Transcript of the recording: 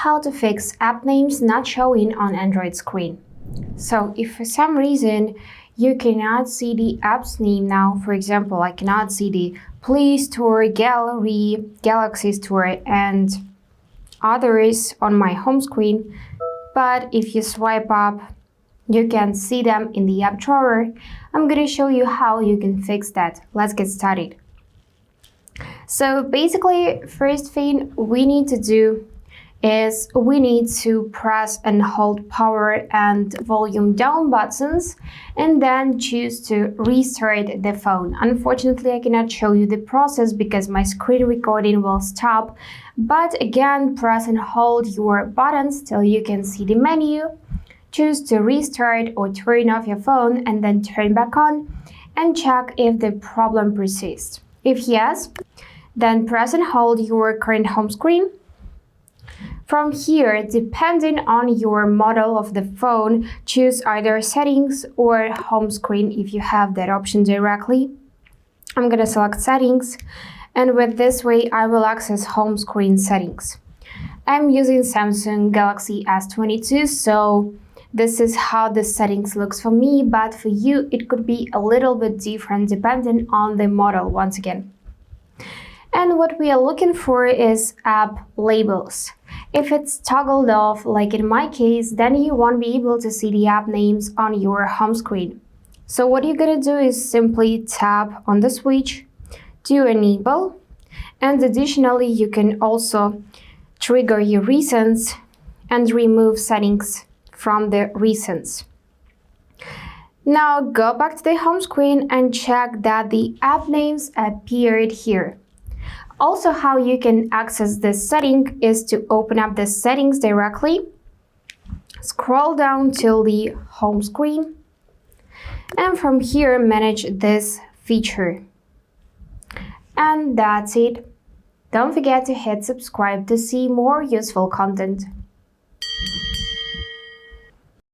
how to fix app names not showing on Android screen. So if for some reason you cannot see the app's name now, for example, I cannot see the Play Store, Gallery, Galaxy Store, and others on my home screen, but if you swipe up, you can see them in the app drawer. I'm going to show you how you can fix that. Let's get started. So basically, first thing we need to do is we need to press and hold power and volume down buttons and then choose to restart the phone. Unfortunately, I cannot show you the process because my screen recording will stop. But again, press and hold your buttons till you can see the menu. Choose to restart or turn off your phone and then turn back on and check if the problem persists. If yes, then press and hold your current home screen. From here, depending on your model of the phone, choose either settings or home screen if you have that option directly. I'm going to select settings, and with this way I will access home screen settings. I'm using Samsung Galaxy S22, so this is how the settings looks for me, but for you it could be a little bit different depending on the model once again. And what we are looking for is app labels. If it's toggled off, like in my case, then you won't be able to see the app names on your home screen. So what you're gonna do is simply tap on the switch to enable, and additionally you can also trigger your recents and remove settings from the recents. Now go back to the home screen and check that the app names appeared here. Also, how you can access this setting is to open up the settings directly, scroll down till the home screen, and from here manage this feature. And that's it. Don't forget to hit subscribe to see more useful content.